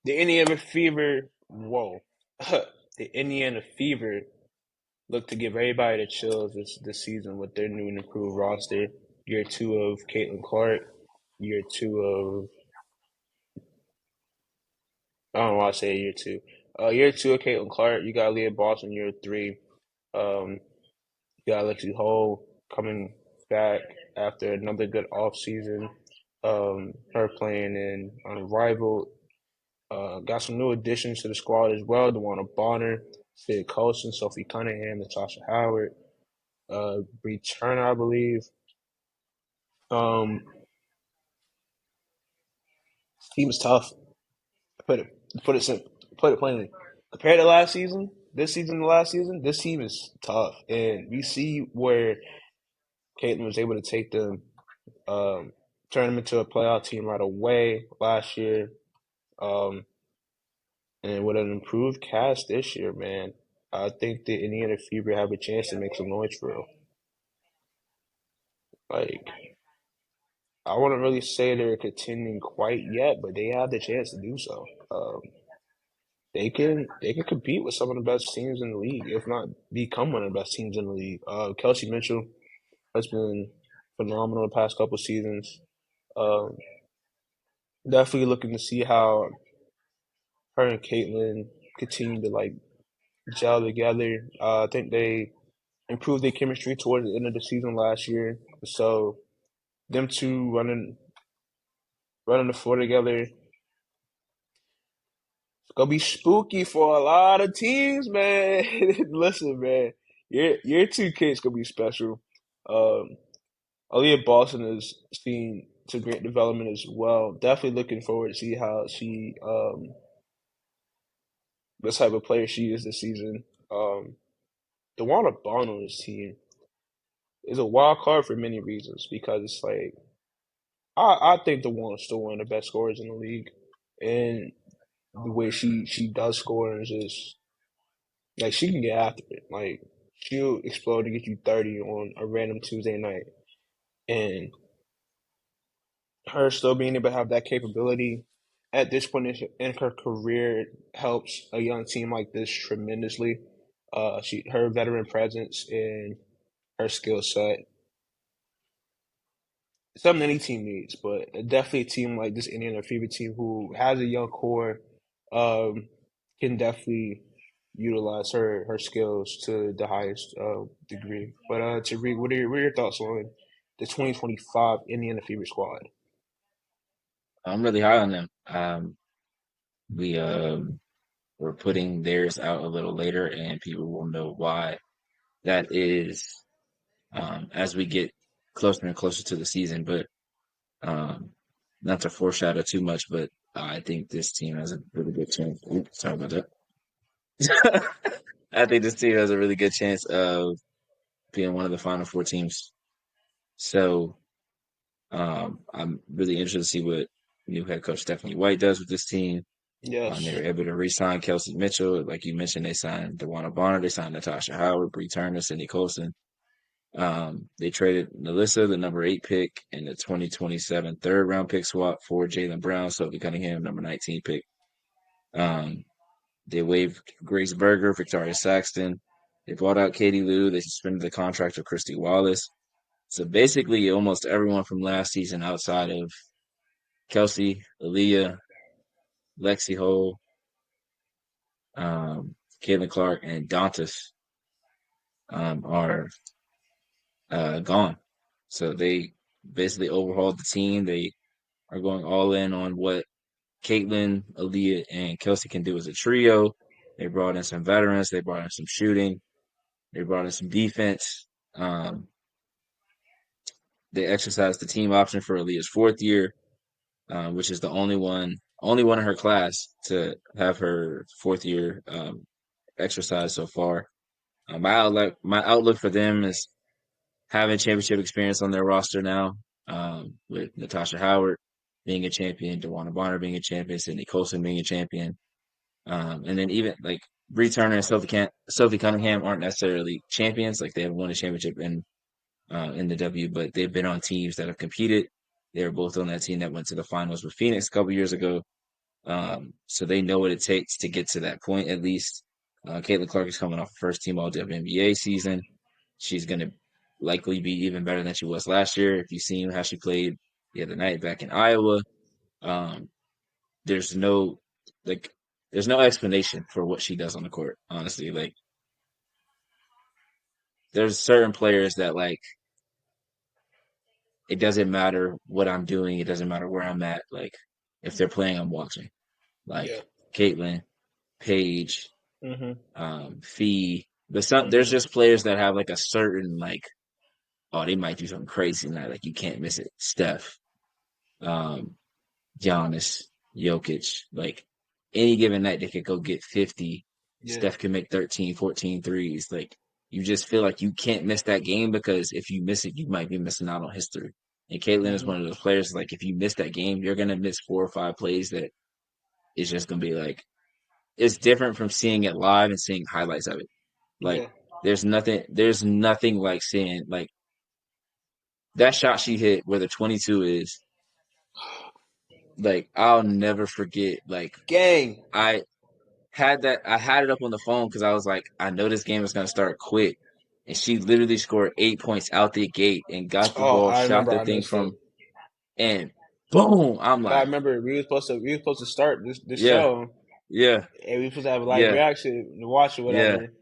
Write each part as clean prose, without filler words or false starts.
The Indiana Fever, whoa. The Indiana Fever look to give everybody the chills this season with their new and improved roster. Year two of Caitlin Clark, year two of I don't know why I say year two. Year two of Caitlin Clark, you got Leah Boston. Year three, um, you got Lexi Hole coming back after another good off season. Her playing in Unrivaled. Got some new additions to the squad as well. DeWanna Bonner, Sid Colson, Sophie Cunningham, Natasha Howard, Bree Turner, I believe. Um, Team was tough. Put it put it sim- put it plainly. Compared to last season, this season to last season, this team is tough, and we see where Caitlin was able to take them, um, turn them into a playoff team right away last year, um, and with an improved cast this year, man. I think the Indiana Fever have a chance to make some noise for real. Like I wouldn't really say they're contending quite yet, but they have the chance to do so. They can compete with some of the best teams in the league, if not become one of the best teams in the league. Kelsey Mitchell has been phenomenal the past couple seasons. Um, Definitely looking to see how her and Caitlin continue to like gel together. I think they improved their chemistry towards the end of the season last year. So them two running the floor together, it's gonna be spooky for a lot of teams, man. Listen, man, your two kids gonna be special. Um, Aaliyah Boston has seen some great development as well. Definitely looking forward to see how she what type of player she is this season. DeWanna Bond on this team is a wild card for many reasons because it's like I think DeWanna's still one of the best scorers in the league, and the way she does score is just like she can get after it. Like she'll explode to get you 30 on a random Tuesday night, and her still being able to have that capability at this point in her career helps a young team like this tremendously. Her veteran presence and her skill set, something any team needs, but definitely a team like this Indiana Fever team who has a young core, um, can definitely utilize her skills to the highest degree. But Tariq, what are your thoughts on the 2025 Indiana Fever squad? I'm really high on them. We we're putting theirs out a little later, and people will know why that is as we get closer and closer to the season. But um, not to foreshadow too much, but I think this team has a really good chance. Oops, sorry about that. I think this team has a really good chance of being one of the final four teams. So I'm really interested to see what new head coach Stephanie White does with this team. They Yes. were able to re-sign Kelsey Mitchell, like you mentioned. They signed DeWanna Bonner, they signed Natasha Howard, Bree Turner, Cindy Colson. They traded Melissa, the number 8 pick, and the 2027 third round pick swap for Jalen Brown, Sophie Cunningham, number 19 pick. Um, they waived Grace Berger, Victoria Saxton. They bought out Katie Lou. They suspended the contract of Christy Wallace. So basically, almost everyone from last season outside of Kelsey, Aaliyah, Lexi Hole, Caitlin Clark, and Dantas are gone. So they basically overhauled the team. They are going all in on what Caitlin, Aaliyah, and Kelsey can do as a trio. They brought in some veterans. They brought in some shooting. They brought in some defense. Um, they exercised the team option for Aaliyah's fourth year, which is the only one in her class to have her fourth year exercise so far. My outlook for them is having championship experience on their roster now, with Natasha Howard being a champion, DeWanna Bonner being a champion, Sydney Colson being a champion, and then even like Bree Turner and Sophie Cunningham aren't necessarily champions. Like they haven't won a championship in the W, but they've been on teams that have competed. They were both on that team that went to the finals with Phoenix a couple years ago. So they know what it takes to get to that point at least. Caitlin Clark is coming off a first team All WNBA season. She's going to likely be even better than she was last year. If you've seen how she played the other night back in Iowa, um, there's no like there's no explanation for what she does on the court. Honestly, like there's certain players that like it doesn't matter what I'm doing, it doesn't matter where I'm at. Like if they're playing, I'm watching. Yeah. Like Caitlin, Paige, Mhm. Fee. But some there's Mhm. just players that have like a certain like oh they might do something crazy tonight like you can't miss it. Steph, um, Giannis, Jokic, like any given night they could go get 50. Yeah. Steph can make 13, 14 threes. Like you just feel like you can't miss that game because if you miss it, you might be missing out on history. And Caitlin is Mhm. one of those players like if you miss that game, you're gonna miss 4 or 5 plays that is just gonna be like it's different from seeing it live and seeing highlights of it. Like Yeah. there's nothing like seeing like that shot she hit where the 22 is like I'll never forget like Gang. I I had it up on the phone because I was like I know this game is gonna start quick and she literally scored 8 points out the gate and got the Oh, ball I shot remember. the I thing missed it. from and boom I'm But I like remember we were supposed to start this yeah show, yeah and we were supposed to have a live yeah reaction to watch or yeah whatever.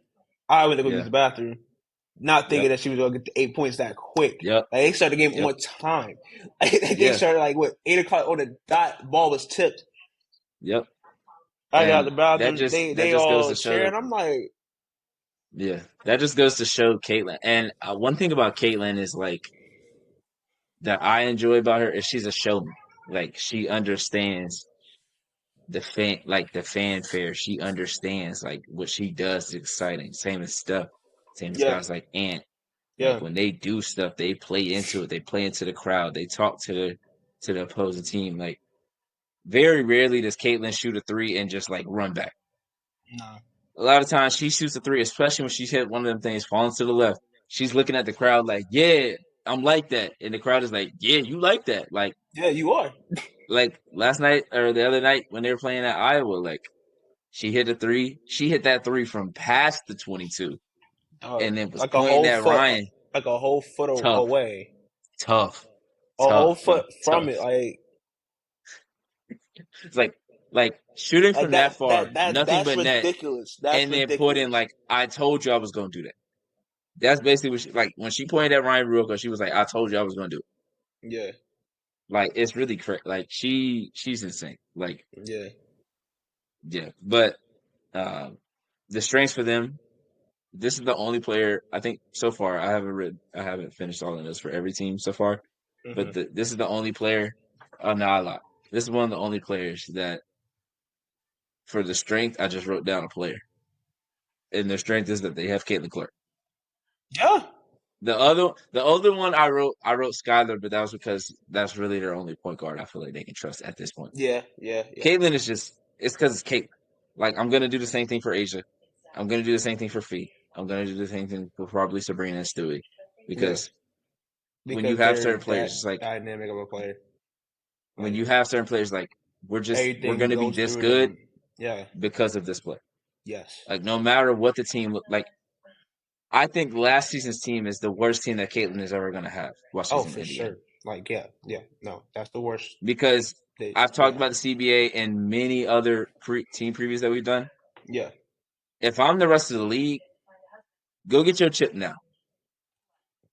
I went to go use yeah the bathroom, not thinking yep that she was gonna get the 8 points that quick. yep Like they started the game yep on time. Like they yeah started like what 8 o'clock on the dot. Ball was tipped. yep I got out the and that bathroom. just that They just goes all to show cheering. I'm like, yeah, that just goes to show Caitlyn. And one thing about Caitlyn is like that I enjoy about her is she's a showman. Like she understands the fanfare. She understands like what she does is exciting. Same as Steph. Same as yeah, guys like Ant. Like yeah, when they do stuff, they play into it. They play into the crowd. They talk to the opposing team. Like very rarely does Caitlyn shoot a three and just like run back. no, A lot of times she shoots a three, especially when she's hit one of them things falling to the left. She's looking at the crowd like, "Yeah, I'm like that," and the crowd is like, "Yeah, you like that." yeah, you are. Like last night or the other night when they were playing at Iowa, like she hit a three. She hit that three from past the 22, and then was Like a pointing whole at foot, Ryan. like a whole foot Tough, away, tough, a whole bro, foot from tough. it. It's like shooting Like from that far, nothing that's but net, ridiculous. That's and then put in ridiculous. like, "I told you I was gonna do that." That's basically what she like when she pointed at Ryan Ruocco. She was like, "I told you I was gonna do it." Yeah, Like it's really crazy. Like she's insane. Like yeah, yeah, but um, the strengths for them. This is the only player I think so far. I haven't finished all of this for every team so far, but hmm this is the only player. Oh no, I lied. This is one of the only players that for the strength I just wrote down a player, and their strength is that they have Caitlin Clark. yeah, The other one I wrote Skylar, but that was because that's really their only point guard I feel like they can trust at this point. yeah, yeah, yeah, Caitlyn is just it's because it's Caitlyn. Like I'm gonna do the same thing for Asia. I'm gonna do the same thing for Fee. I'm gonna do the same thing for probably Sabrina and Stewie. yeah. Because when you Because have they're certain players, it's that like dynamic of a player. when Like you have certain players like we're everything gonna be goes this through good them. Yeah. because of this play. Yes. Like no matter what the team look like I think last season's team is the worst team that Caitlyn is ever gonna have while Oh, she's in for Indiana. sure. Like yeah, yeah. No, that's the worst. Because I've talked Yeah, about the CBA and many other team previews that we've done. yeah, If I'm the rest of the league, go get your chip now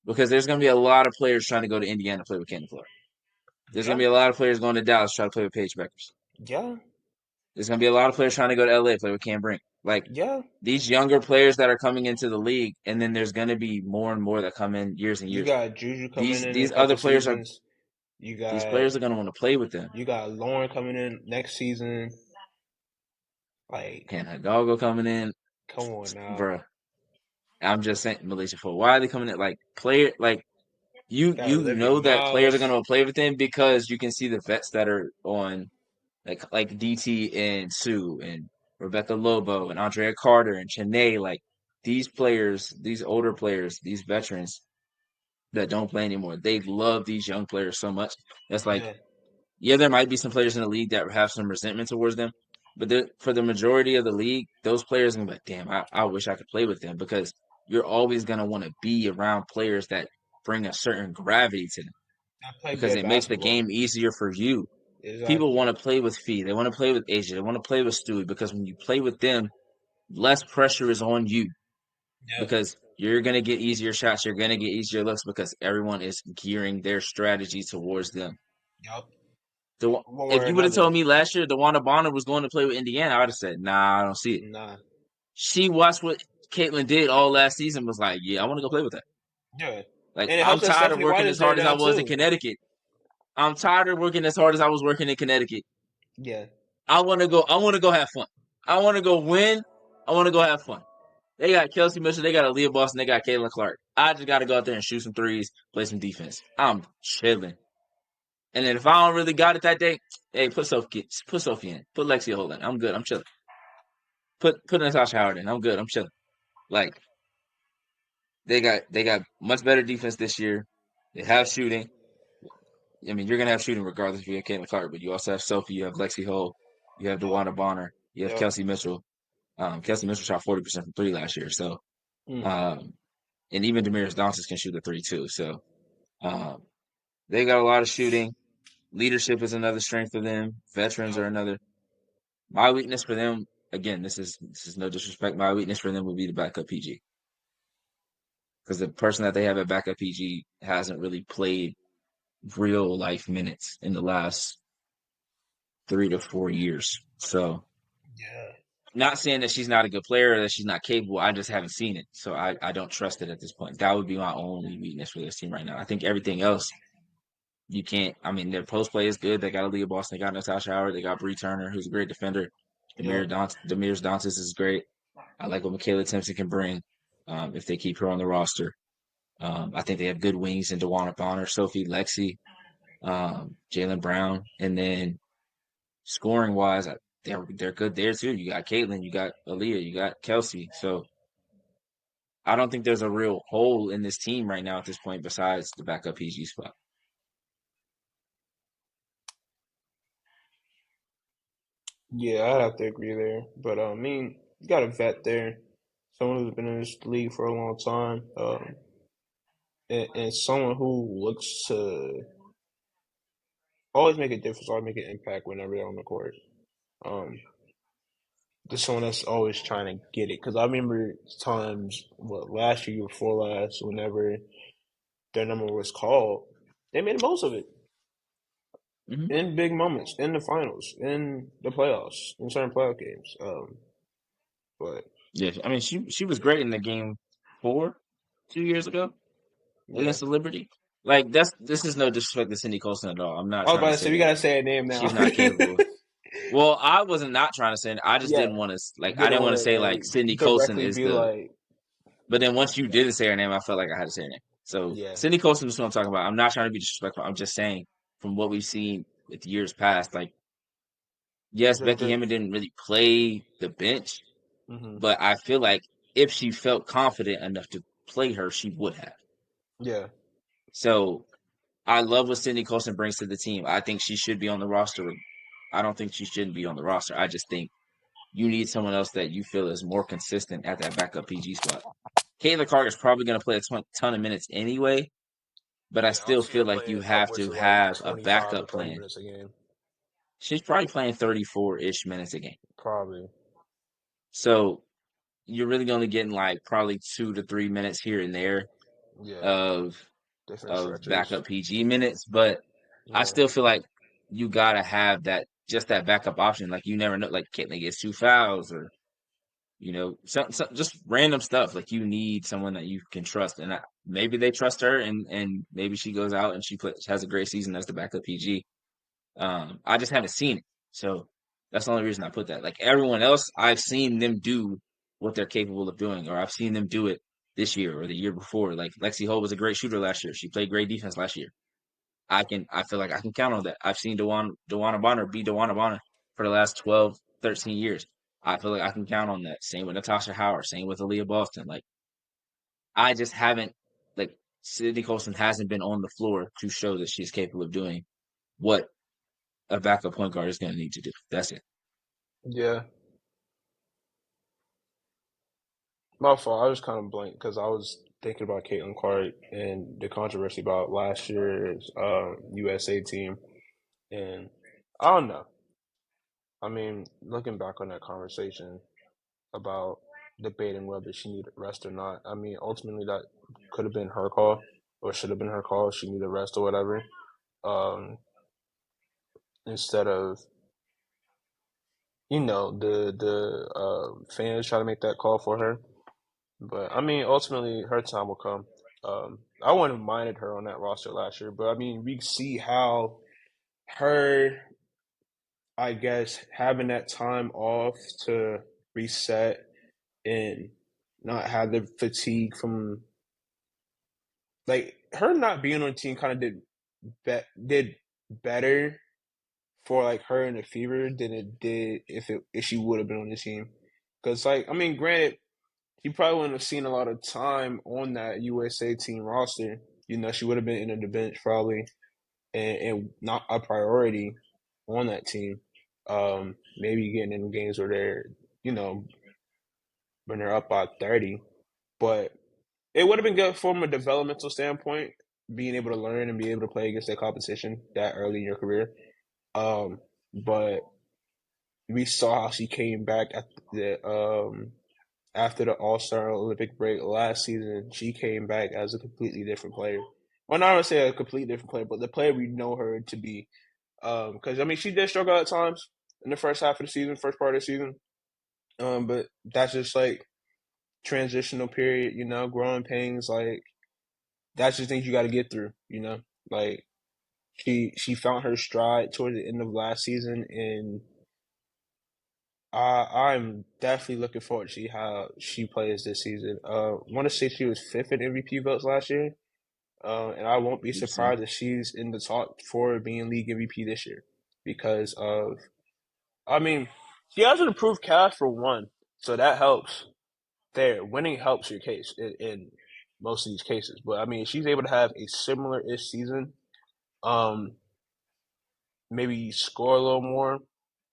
because there's going to be a lot of players trying to go to Indiana to play with Cannon Clark. There's going yeah, to be a lot of players going to Dallas trying to play with Paige Beckers. yeah, There's going to be a lot of players trying to go to LA play with Cam Brink. Like yeah. these younger players that are coming into the league, and then there's going to be more and more that come in years and You years. got Juju coming These in a these other couple players are seasons. You these got players are going to want to play with them. you got Lauren coming in next season. Like, Can Hidalgo coming in, come on now. bruh. I'm just saying, Malaysia for why are they coming in like player like Got you Olivia know that players are Miles. going to play with them because you can see the vets that are on like DT and Sue and Rebecca Lobo and Andrea Carter and Chennai, like these players, these older players, these veterans that don't play anymore, they love these young players so much. That's like Yeah, Yeah, there might be some players in the league that have some resentment towards them, but for the majority of the league, those players are gonna be like, damn, I wish I could play with them because you're always gonna want to be around players that bring a certain gravity to them I play because good it makes the basketball. game easier for you. People Exactly. want to play with Fee, they want to play with AJ, they want to play with Stewie because when you play with them, less pressure is on you Yep. because you're gonna get easier shots, you're gonna get easier looks because everyone is gearing their strategy towards them. Yep. One way If or you would have another. told me last year DeWanna Bonner was going to play with Indiana, I would have said, nah, I don't see it. Nah. She watched what Caitlin did all last season, was like, yeah, I want to go play with that. Yeah. Like, And it I'm helps that tired of Stephanie White working is as there hard as I now was in too. Connecticut. I'm tired of working as hard as I was working in Connecticut. Yeah. I want to go. I want to go have fun. I want to go win. I want to go have fun. They got Kelsey Mitchell. They got Aaliyah Boston. They got Caitlin Clark. I just got to go out there and shoot some threes, play some defense. I'm chilling. And then if I don't really got it that day, hey, put Sophie in, put Lexi Holt in. I'm good. I'm chilling. Put Natasha Howard in. I'm good. I'm chilling. Like they got much better defense this year. They have shooting. I mean, you're gonna have shooting regardless if you have Caitlin Clark, but you also have Sophie, you have Lexi Holt, you have Yep. DeWanna Bonner, you have Yep. Kelsey Mitchell. Kelsey Mitchell shot 40% from three last year, so Mm-hmm. um, and even Damiris Johnson can shoot the three too. So um, they got a lot of shooting. Leadership is another strength of them. Veterans Yep. are another. My weakness for them, again, this is no disrespect. My weakness for them would be the backup PG because the person that they have at backup PG hasn't really played real life minutes in the last 3 to 4 years. So, Yeah. not saying that she's not a good player or that she's not capable. I just haven't seen it. So, I don't trust it at this point. That would be my only weakness for this team right now. I think everything else, you can't. I mean, their post play is good. They got Aaliyah Boston. They got Natasha Howard. They got Bree Turner, who's a great defender. Yep. Demirs Dantas is great. I like what Michaela Timpson can bring if they keep her on the roster. I think they have good wings in DeWanna Bonner, Sophie, Lexi, Jalen Brown, and then scoring wise, they're good there too. You got Caitlin, you got Aaliyah, you got Kelsey. So I don't think there's a real hole in this team right now at this point besides the backup PG spot. Yeah, I have to agree there. But I mean, you got a vet there, someone who's been in this league for a long time, and someone who looks to always make a difference, always make an impact whenever they're on the court. Um, just someone that's always trying to get it. Because I remember times, what, last year, year before last, whenever their number was called, they made the most of it Mm-hmm. in big moments, in the finals, in the playoffs, in certain playoff games. But Yeah, I mean she was great in the game 4 2 years ago yeah, against the Liberty. Like this is no disrespect to Cindy Colson at all. I'm not I was trying about to to say say we that gotta say a name now. she's not capable. Well, I wasn't not trying to say it. I just Yeah, didn't want to like you I don't didn't want want to to say like like Cindy Colson directly is be the. like, But then once you didn't say her name, I felt like I had to say her name. So yeah, Cindy Colson is what I'm talking about. I'm not trying to be disrespectful. I'm just saying from what we've seen with years past, like yes, Becky the Hammond didn't really play the bench, hmm but I feel like if she felt confident enough to play her, she would have. yeah, So I love what Cindy Colson brings to the team. I think she should be on the roster. I don't think she shouldn't be on the roster. I just think you need someone else that you feel is more consistent at that backup PG spot. Kayla Clark is probably going to play a ton of minutes anyway, but I yeah. I'll still see her feel like you playing have upwards to of like have a 25 to backup 30 plan. minutes a game, She's probably playing 34-ish minutes a game. probably. So you're really only getting like probably 2 to 3 minutes here and there Yeah, of different of stretches. backup PG minutes, but I Yeah, still feel like you gotta have that backup option. Like you never know, like Caitlyn gets 2 fouls or some just random stuff. Like you need someone that you can trust, and maybe they trust her, and maybe she goes out and has a great season as the backup PG. I just haven't seen it, so that's the only reason I put that. Like everyone else, I've seen them do what they're capable of doing, or I've seen them do it this year or the year before. Like Lexi Holt was a great shooter last year. She played great defense last year. I feel like I can count on that. I've seen DeWanna Bonner be DeWanna Bonner for the last 12, 13 years. I feel like I can count on that. Same with Natasha Howard, same with Aaliyah Boston. Like I just haven't like Sydney Colson hasn't been on the floor to show that she's capable of doing what a backup point guard is going to need to do. That's it. Yeah, my fault. I was kind of blank because I was thinking about Caitlin Clark and the controversy about last year's USA team, and I don't know. I mean, looking back on that conversation about debating whether she needed rest or not, I mean, ultimately that could have been her call or should have been her call. She needed rest or whatever. Um, instead of the fans try to make that call for her. But I mean, ultimately, her time will come. I wouldn't have minded her on that roster last year, but I mean, we see how her, I guess, having that time off to reset and not have the fatigue from like her not being on the team kind of did better for like her and the Fever than it did if she would have been on the team. Because like I mean, granted, she probably wouldn't have seen a lot of time on that USA team roster. You know, she would have been in the bench probably and not a priority on that team. Maybe getting in games where they're, you know, when they're up by 30. But it would have been good from a developmental standpoint, being able to learn and be able to play against that competition that early in your career. Um, but we saw how she came back at the after the All Star Olympic break last season. She came back as a completely different player. Well, not to say a completely different player, but the player we know her to be. Because I mean, she did struggle at times in the first half of the season, first part of the season. But that's just like transitional period, you know, growing pains. Like that's just things you got to get through, you know. Like she found her stride towards the end of last season, and I'm definitely looking forward to see how she plays this season. Want to say she was fifth in MVP votes last year, and I won't be So surprised if she's in the talk for being league MVP this year because of. I mean, she has an improved cast for one, so that helps. There, winning helps your case in most of these cases, but I mean, if she's able to have a similar-ish season, um, maybe score a little more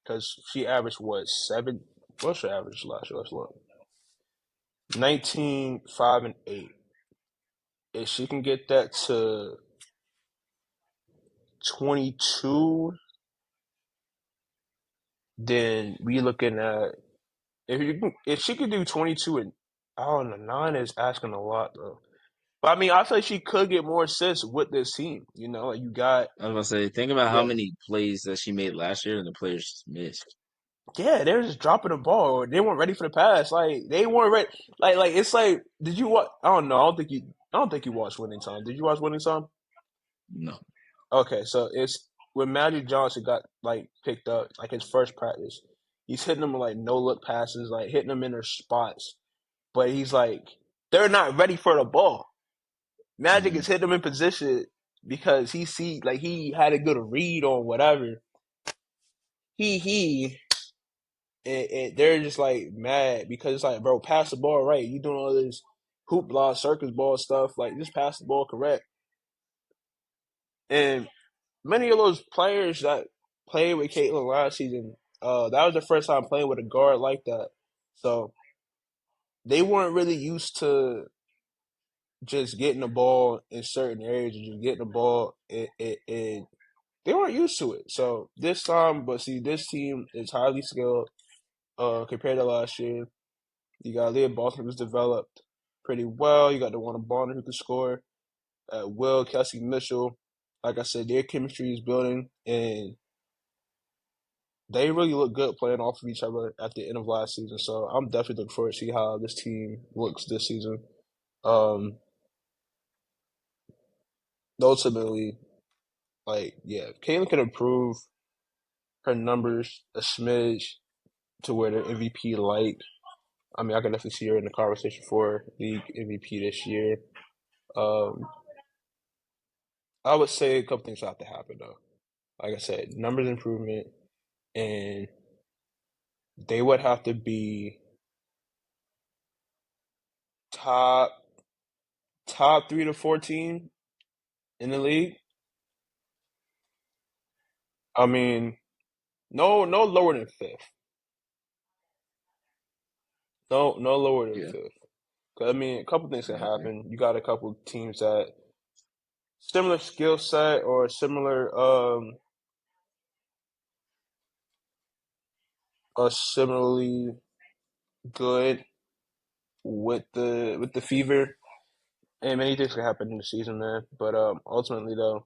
because she averaged what 7? What's her average last year? Let's look. 19, 5, and 8. If she can get that to 22, then we looking at if she could do 22 and I don't know, 9 is asking a lot though. But I mean, I feel like she could get more assists with this team. You know, like you got I was gonna say, think about how yeah, many plays that she made last year and the players just missed. yeah, they're just dropping the ball. Or they weren't ready for the pass. Like they weren't ready. Like it's like, did you watch? I don't know. I don't think you watched Winning Time. Did you watch Winning Time? No. Okay, so it's when Magic Johnson got like picked up, like his first practice. He's hitting them with like no look passes, like hitting them in their spots. But he's like, they're not ready for the ball. Magic Hmm. is hitting them in position because he had a good read on whatever. He and they're just like mad because it's like, bro, pass the ball right. You doing all this hoopla, circus ball stuff, like just pass the ball correct. And many of those players that played with Caitlin last season, that was the first time playing with a guard like that. So they weren't really used to just getting the ball in certain areas and just getting the ball and they weren't used to it. So this time, but see, this team is highly skilled compared to last year. You got Leah Boston who's developed pretty well. You got the one Bonner who can score. Will Kelsey Mitchell, like I said, their chemistry is building, and they really look good playing off of each other at the end of last season. So I'm definitely looking forward to see how this team looks this season. Um, ultimately, like yeah, if Caitlin can improve her numbers a smidge to where they're MVP like. I mean, I can definitely see her in the conversation for league MVP this year. Um, I would say a couple things have to happen though. Like I said, numbers improvement, and they would have to be top top 3 to 14 in the league. I mean, no lower than fifth. No lower than Yeah, fifth. 'Cause, I mean, a couple things can I agree. happen. You got a couple teams that similar skill set or similar are similarly good with the fever. And many things can happen in the season, man. But ultimately, though,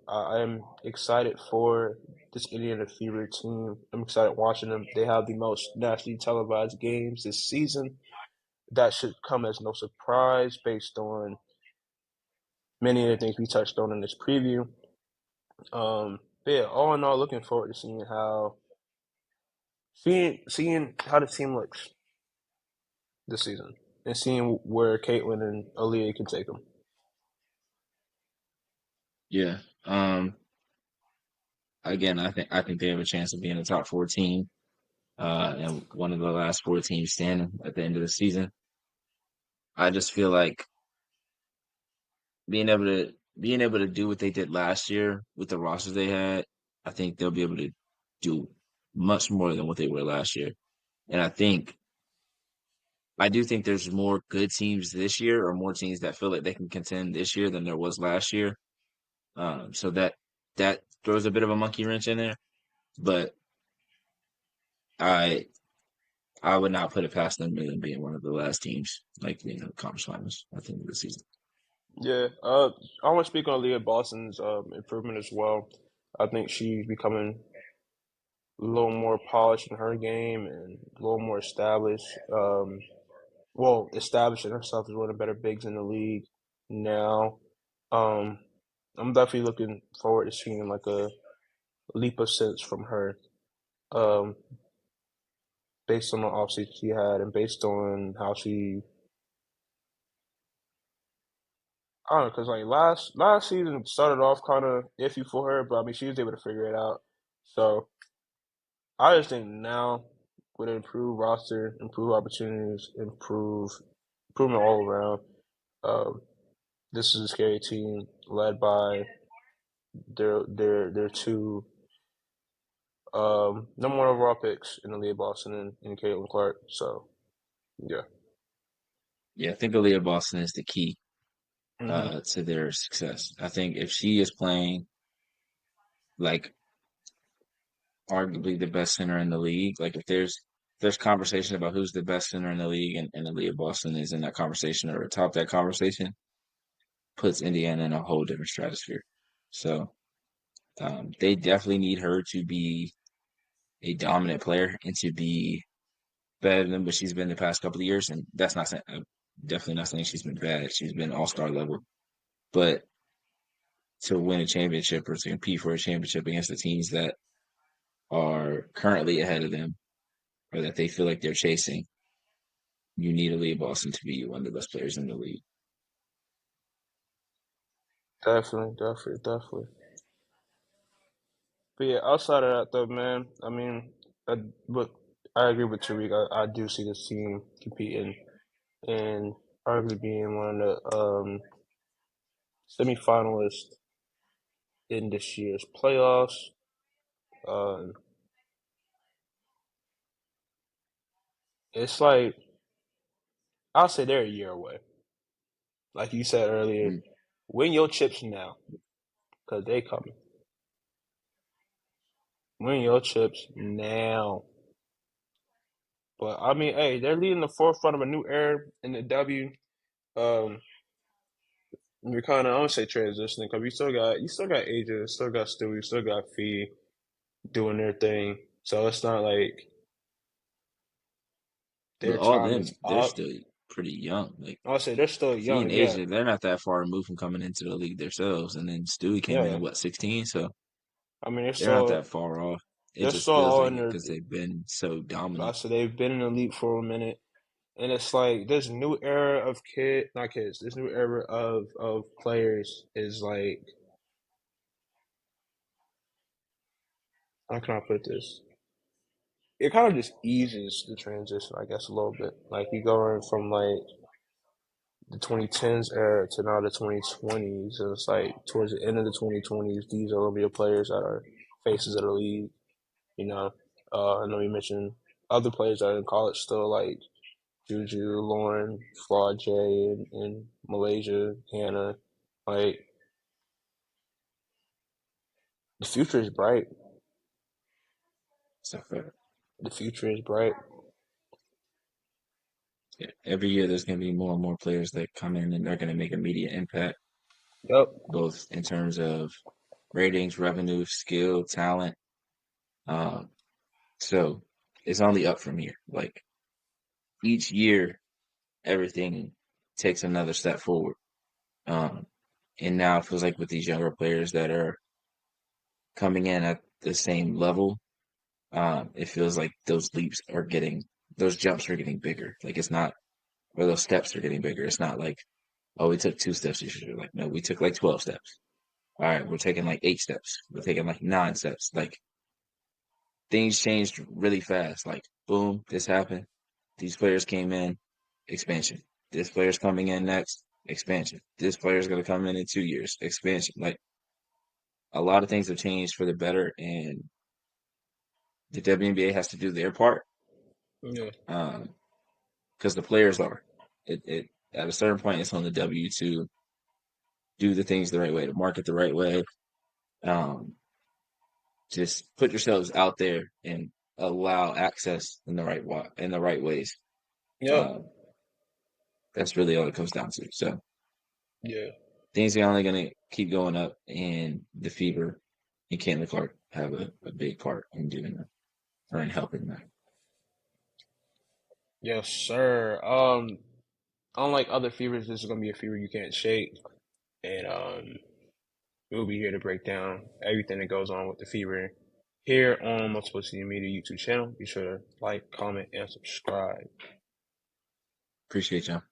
I am excited for this Indiana Fever team. I'm excited watching them. They have the most nationally televised games this season. That should come as no surprise based on many of the things we touched on in this preview. But yeah, all in all, looking forward to seeing how the team looks this season and seeing where Caitlin and Aaliyah can take them. Yeah. Again, I think they have a chance of being a top 14, and one of the last four teams standing at the end of the season. I just feel like being able to do what they did last year with the rosters they had, I think they'll be able to do much more than what they were last year. And I do think there's more good teams this year, or more teams that feel like they can contend this year than there was last year. So that throws a bit of a monkey wrench in there. But I I would not put it past them in being one of the last teams, like conference finals at the end of the season. Yeah, I want to speak on Leah Boston's improvement as well. I think she's becoming a little more polished in her game and a little more established. Establishing herself as one of the better bigs in the league now. Um, I'm definitely looking forward to seeing like a leap of sense from her, um, based on the offseason she had and based on how she. I don't know, cause like last season started off kind of iffy for her, but I mean she was able to figure it out. So I just think now with an improved roster, improved opportunities, improvement all around. Um, this is a scary team led by their two number one overall picks in the league, Boston and Caitlin Clark. So yeah. Yeah, I think Aaliyah Boston is the key Hmm. to their success. I think if she is playing like arguably the best center in the league, like if there's conversation about who's the best center in the league, and Aaliyah Boston is in that conversation or atop that conversation, puts Indiana in a whole different stratosphere. So they definitely need her to be a dominant player and to be better than what she's been the past couple of years. And that's not saying, definitely not saying she's been bad. She's been all-star level, but to win a championship or to compete for a championship against the teams that are currently ahead of them or that they feel like they're chasing, you need a Aaliyah Boston to be one of the best players in the league. Definitely. But yeah, outside of that though, man, I mean, but I agree with Tariq. I do see this team competing and arguably being one of the semifinalists in this year's playoffs. Um, it's like I'll say they're a year away. Like you said earlier, Mm. win your chips now, cause they coming. Win your chips now. But I mean, hey, they're leading the forefront of a new era in the W. Um, you're kind of I don't say transitioning because you still got Asia, still got Stewie, still got Fee doing their thing. So it's not like But their all time them, is they're up. still pretty young. Like I'll say they're still Fee young. and Yeah, Asia, they're not that far removed from coming into the league themselves. And then Stewie came in yeah. at what, 16? So I mean, they're not that far off. It they're just still feels all like in it their. because they've been so I dominant. said they've been in the league for a minute. And it's like this new era of not kids, this new era of players is like, how can I put this? It kind of just eases the transition, I guess, a little bit. Like you going from like the 2010s era to now the 2020s, and it's like towards the end of the 2020s, these are gonna be the players that are faces of the league. You know, I know you mentioned other players that are in college still, like Juju, Lauren, Flaw J, and Malaysia, Hannah. Like the future is bright. So The future is bright. yeah, every year there's going to be more and more players that come in and they're going to make immediate impact, Yep. both in terms of ratings, revenue, skill, talent. Um, so it's only up from here. Like each year, everything takes another step forward. Um, and now it feels like with these younger players that are coming in at the same level, it feels like those jumps are getting bigger. Like it's not, or those steps are getting bigger. It's not like, oh, we took 2 steps this year. Like, no, we took like 12 steps. All right, we're taking like 8 steps. We're taking like 9 steps. Like things changed really fast. Like, boom, this happened. These players came in, expansion. This player's coming in next, expansion. This player's going to come in 2 years, expansion. Like a lot of things have changed for the better, and the WNBA has to do their part Yeah. because the players are. It at a certain point, it's on the W to do the things the right way, to market the right way. Um, just put yourselves out there and allow access in the right ways. Yep. Um, that's really all it comes down to. So Yeah. things are only going to keep going up, and the Fever and Caitlin Clark have a big part in doing that or in helping that. Yes, sir. Unlike other fevers, this is gonna be a fever you can't shake, and we'll be here to break down everything that goes on with the fever here on Multiplicity Media YouTube channel. Be sure to like, comment, and subscribe. Appreciate y'all.